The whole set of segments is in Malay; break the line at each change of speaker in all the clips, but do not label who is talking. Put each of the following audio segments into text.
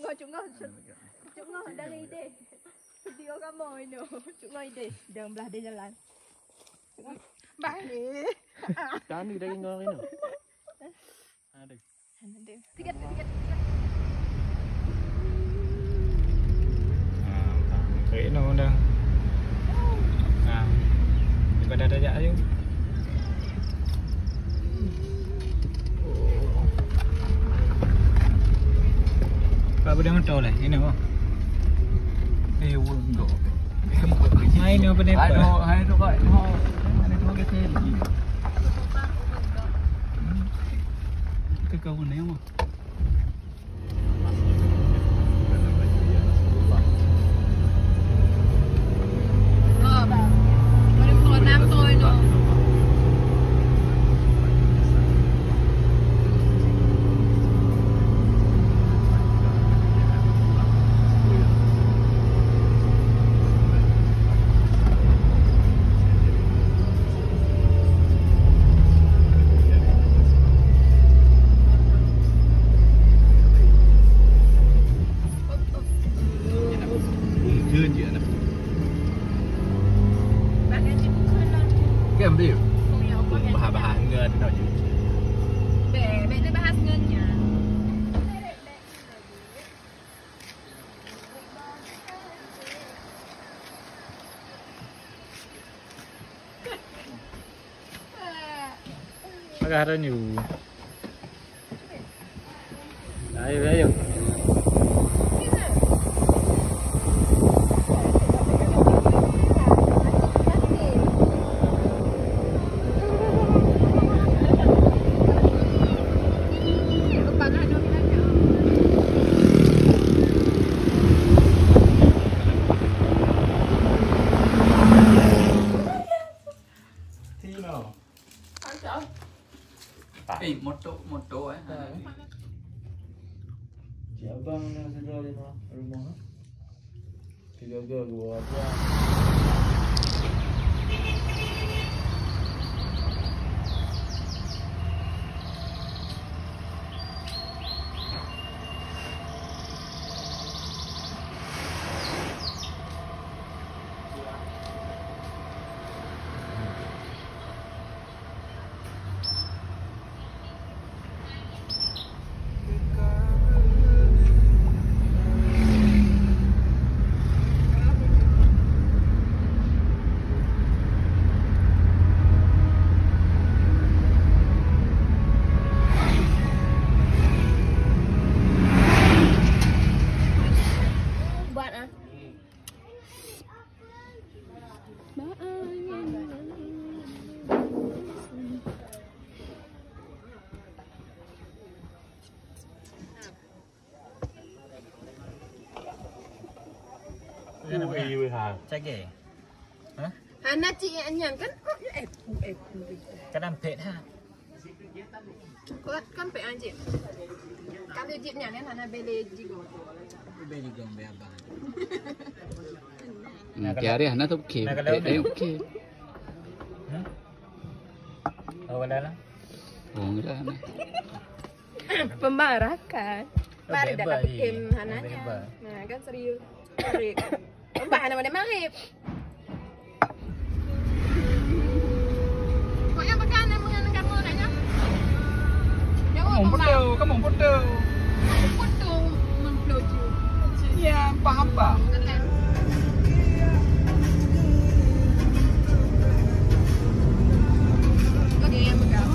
ngồi dari deh. Video kamu ini, cuma ide, jangan belah dia jalan. Balik.
Jangan di daging orang ini. Ada.
Tiga.
Kayak ini udah. Nah, daripada ada aja ayo. Pak udah ngedol lah, ini kok. Udah. Main apa nih?
Hai tu kau, ada kau ke sini. Ke kau ni mah. Bahas ngân đâu chứ.
Bệ nó bahas ngân nha.
Agak nhiều. Ayo.
Moto eh.
Siapa yang segera di rumah? Tiga gua apa?
Chắc kì. Hả?
Anak chị nhận kan
Cái đam phết ha.
Kan pe anjing. Kalau jeep nyanyi hana beli jigo.
Beli gom be abang.
Kaya rin na to okay. Okay.
Wala lang.
Wala na.
Pembarakan. Mari dah dapat game hananya. Nah, kan serius. Pembahan nama dia marip. Kok yang pekan yang mengenai kamu nanya?
Kamu foto.
Foto memploju.
Iya, apa?
Oke, yang pegang.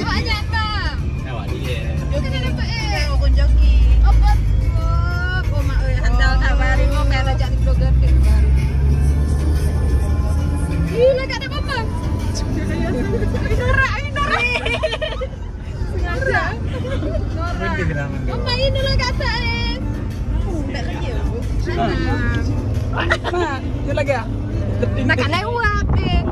Banyak bang.
Awak dia.
Joki dia dapat orang joki. Apa? Oh mak handal tawari mau main ajak di vlogger deh baru. Gila gak ada apa-apa. Norak. Sengaja. Norak. Mama ini lah kata tak lagi.
Pak, dia lagi ah.
Nak lewat deh.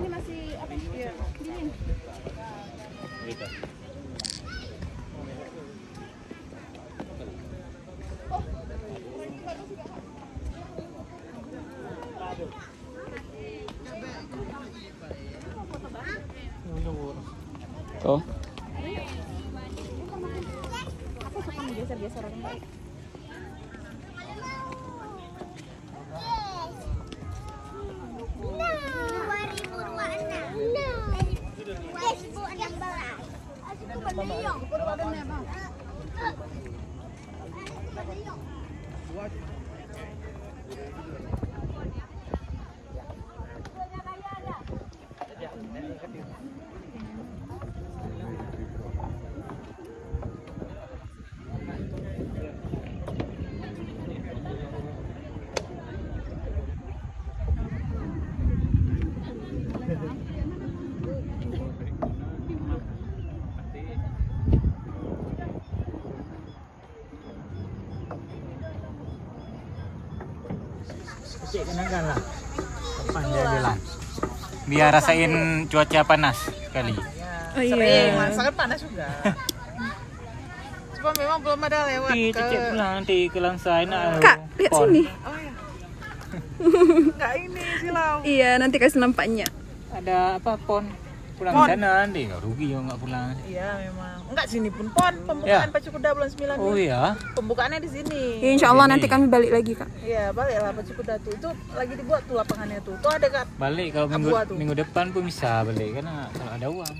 Masih
kita. Oh.
Aku suka biasa-biasa orang baik.
Cik kenangkan lah. Kapan dia bilang? Biar rasain cuaca panas sekali.
Oh iya. Sangat panas juga. Cuma memang belum ada lewat
Cik pulang nanti ke Langsa enak.
Kak, lihat sini.
Oh ya. Enggak ini silau.
Iya, nanti kasih nampaknya.
Ada apa pon? Pulang
Pon.
ke sana nanti enggak rugi kalau enggak pulang.
Iya memang. Enggak sini pun pon pembukaan Pacu Kuda bulan 9.
Oh iya.
Pembukaannya di sini.
Ya, insya Allah
Ini.
nanti kami balik lagi, Kak.
Iya, baliklah Pacu Kuda tuh. Itu lagi dibuat tuh lapangannya tuh. Tuh ada Kak.
Balik kalau
Abua tuh.
minggu depan pun bisa balik karena kalau ada uang.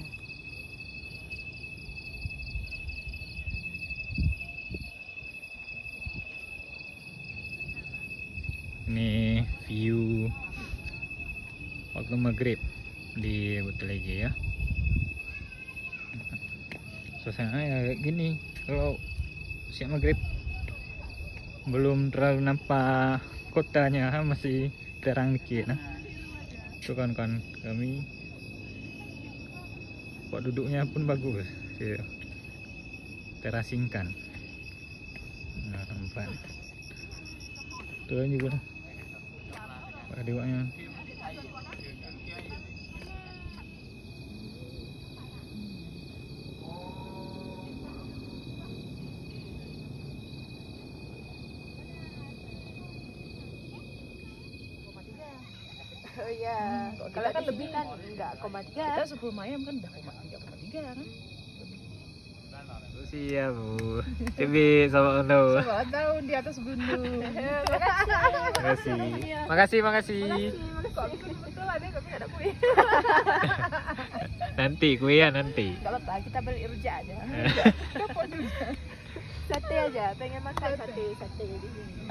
Ini view waktu maghrib di Butaleje ya. Suasana ya kayak gini kalau siang maghrib, belum terlalu nampak kotanya, masih terang dikit. Nah, itu kan kami, kok duduknya pun bagus, terasingkan. Nah, tempat itu juga adiknya.
Oh iya. Kalau kan lebih kan enggak 0,3.
Kita 10 mayam kan udah 3,3 kan.
Siap Bu. TV sama Ono.
Coba tahun di atas gunung.
Makasih.
Kok betul ada kok ada kue.
Nanti kue ya nanti.
Enggak apa-apa, kita beli rujak aja.
Dapat dulu.
Sate aja, pengen makan sate di sini.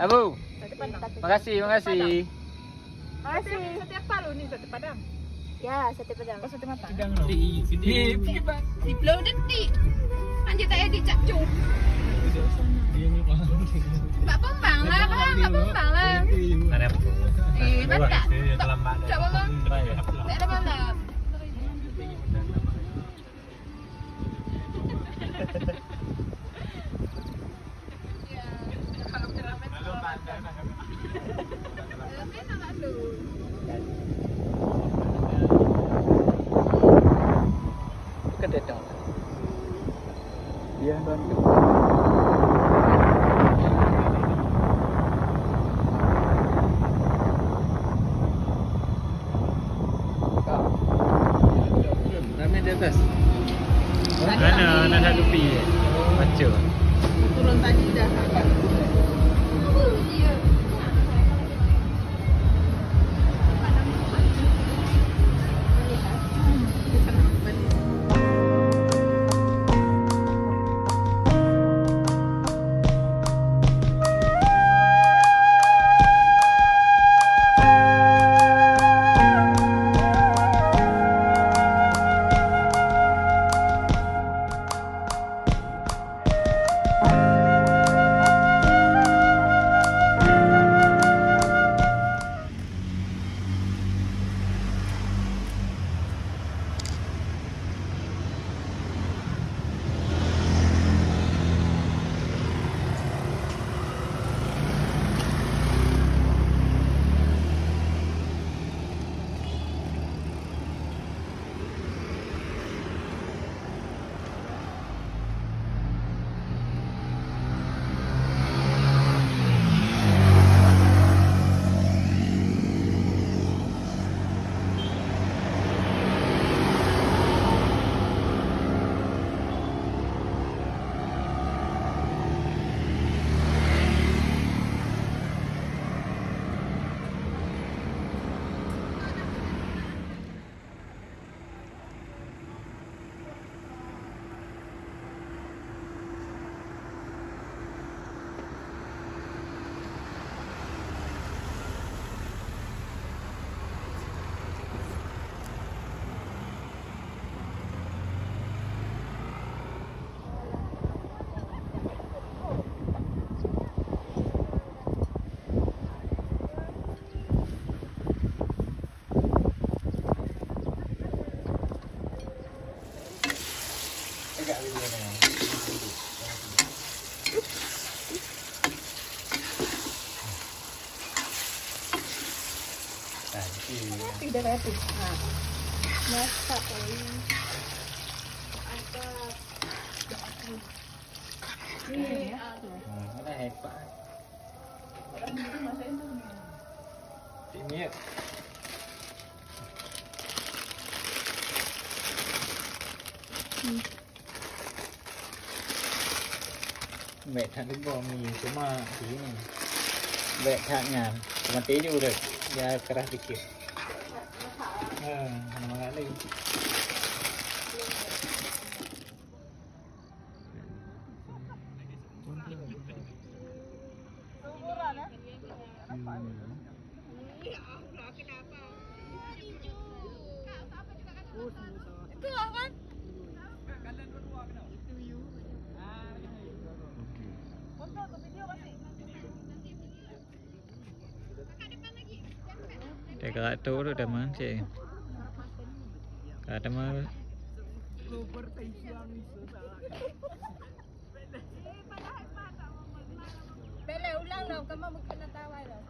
Abu.
Sate Padang.
Makasih.
Makasih.
Sate apa lu nih? Sate Padang.
Ya, sate Padang.
Oh, sate matang.
Di Pulau Detik. Anjir saya dicacung. Mbak Pembang lah, Mbak Pembang lah.
Ada apa?
Mana tak? Tak apa? Tak ada malam.
Kededong. Iya, bantu. Ramai di atas. Mana satu pi. Macu.
Turun tadi dah.
agak video nih.
Tidak kayak itu. Nah, masak ini. Ini
Mana hebat. Ini ya. Mẹ thằng đứng bò mì cuma tí này. Mẹ thằng ngàn, cuma tí juga udah ya keras dikit. Nama kali.
itu kan?
Kakak tu udah mana sih? Ada mah.
Bele ulang dong, kamu mungkin natawa dong.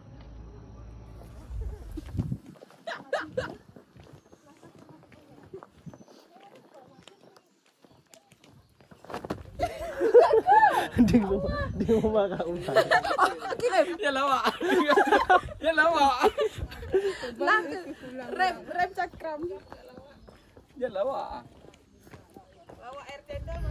Dia mau makan umpan.
Ya lawak. Ya lawak.
Rep cakram.
Ya lawak.
Bawa air cendol.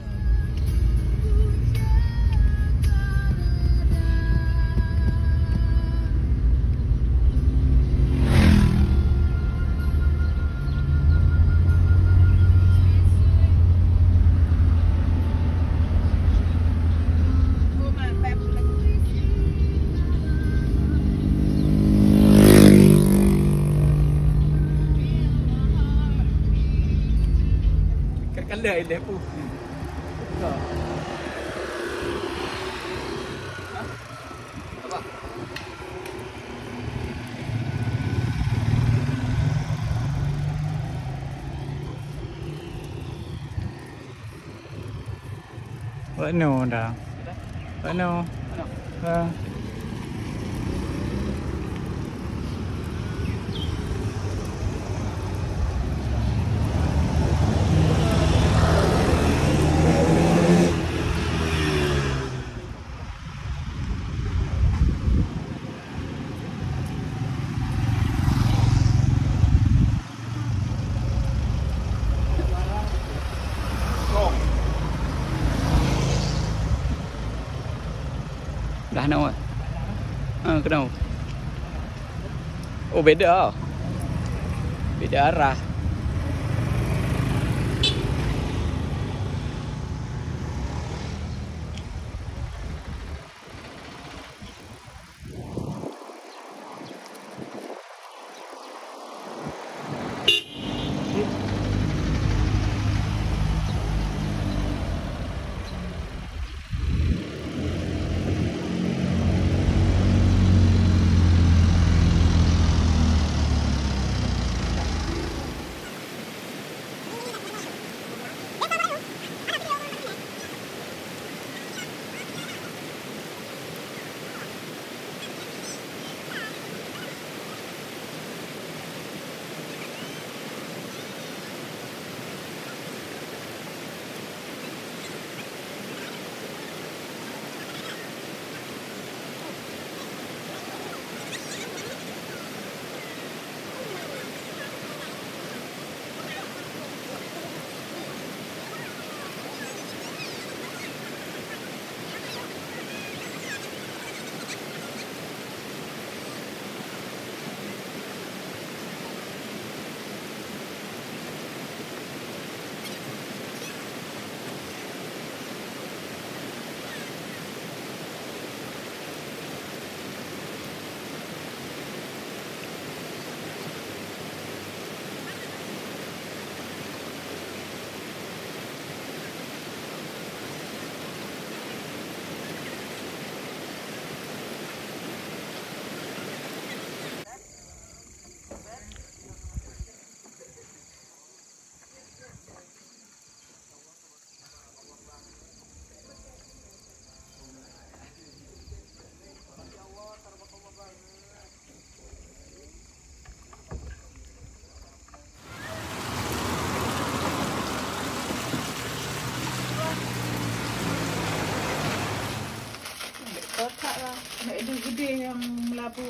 Kan lời đẹp u. Apa?
Ano dah? Ano?
Dah nào rồi? Cái đầu. Oh beda. Beda arah.
gede yang melapu.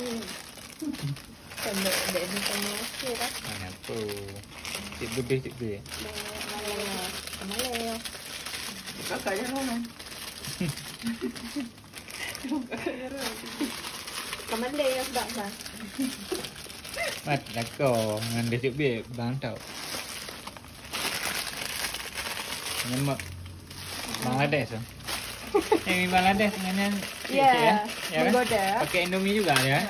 Tembak di tengah tu kan.
Mana tu? Cik Bude, Cik Bude.
Malay.
Kakaknya Roman.
Kamalay yang tak bang.
Mat nak kau dengan dia Cik Bude bang tau. Nyemak Bangladesh tu. Yang Bangladesh dengan
Ya,
ya kan?
menggoda.
Pakai Indomie juga ya.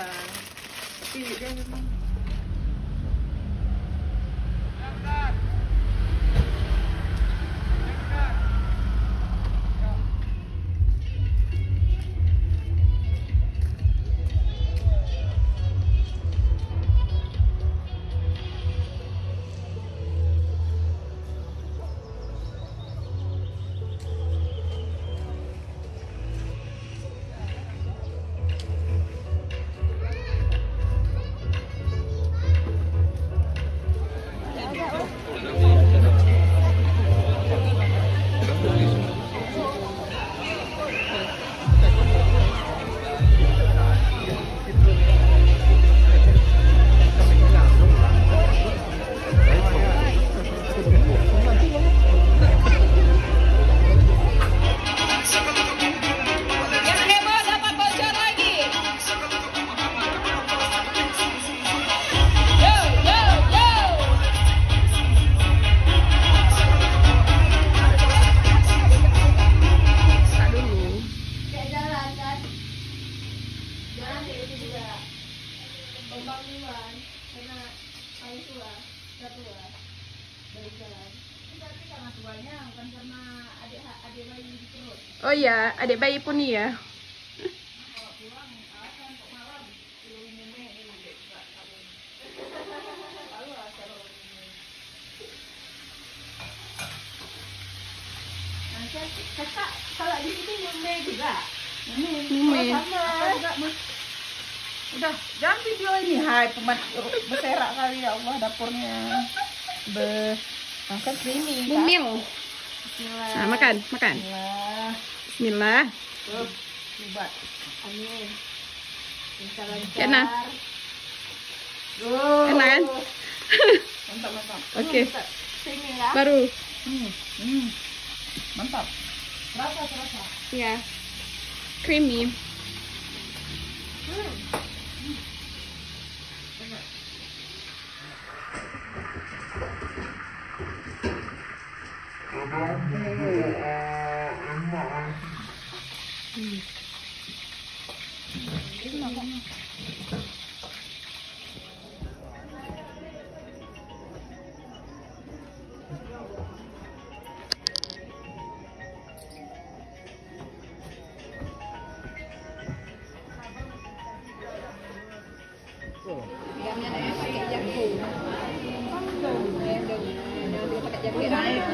Oh iya, adik bayi pun iya.
Kakak kalau di sini nyume juga.
Nyume.
Udah, jangan video ini. Hai, berserak kali ya Allah dapurnya. Makan creamy.
Mumil.
Bismillah.
Nah, makan.
Bismillah.
Bismillah.
Coba.
Amin. Insya lancar.
Kena.
Oh.
Enak kan?
Mantap.
Oke.
Sini lah.
Baru.
Mantap. Rasa.
Ya. Creamy.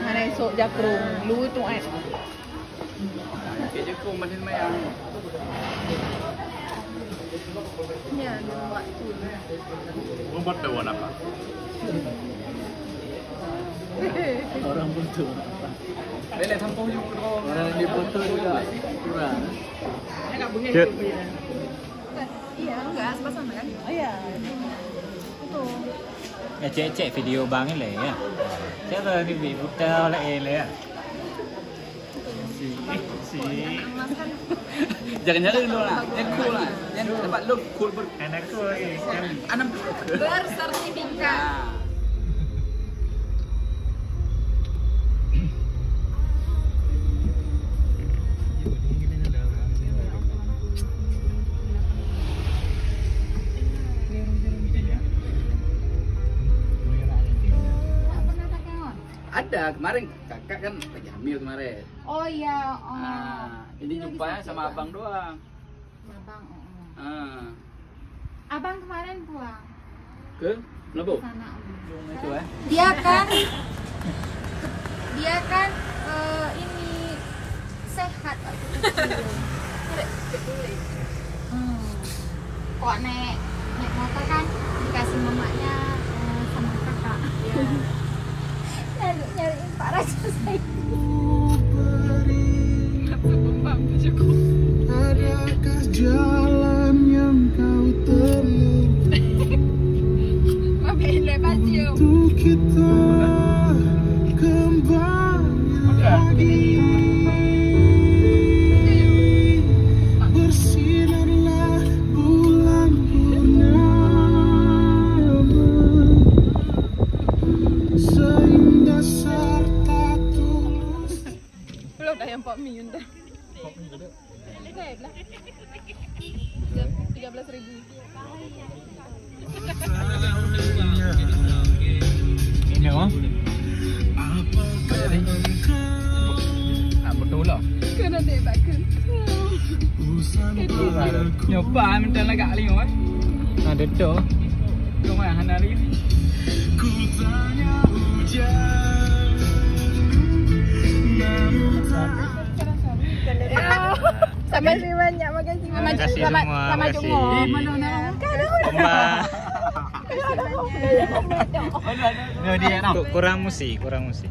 Mana esok jakrung. Lu tu ai.
Kek jekung macam mayang.
Ya, buat tu.
Membuat daun apa?
Orang buntu.
Lele tampung juga.
Orang di buntu juga. Kurang.
Cik.
Iya, enggak sepasang kan?
Oh ya.
Ya cek video bang ni lah ya. Cara ni buta oleh ya. Si.
Jangan dulu lah. Yang cool lah. Yang tempat lu cool ber.
Anakku kan.
Anam.
Bersertifikat.
Ada kemarin kakak kan lagi hamil kemarin.
Oh iya. Oh.
Nah, ini jumpanya sama abang doang.
Abang.
Ah,
Abang kemarin pulang
ke Melabu.
sana.
Itu
Dia kan ini sehat waktu kecil. Kok naik motor kan dikasih mamanya sama kakak. Nyariin Pak Raja saya.
Adakah jalan Belum dah yang Pok Mi entah.
Pok mie ada.
Baik lah. 13.000.
Ini oh. Betul lah.
Kena debat kan.
Nyoba minta lagak lima eh.
Ada tu.
Kau mah hari ni.
Sama si banyak makasih.
Terima kasih semua.
Sama
Terima
Jumbo.
kasih. Mbak. Kurang musik, kurang musik.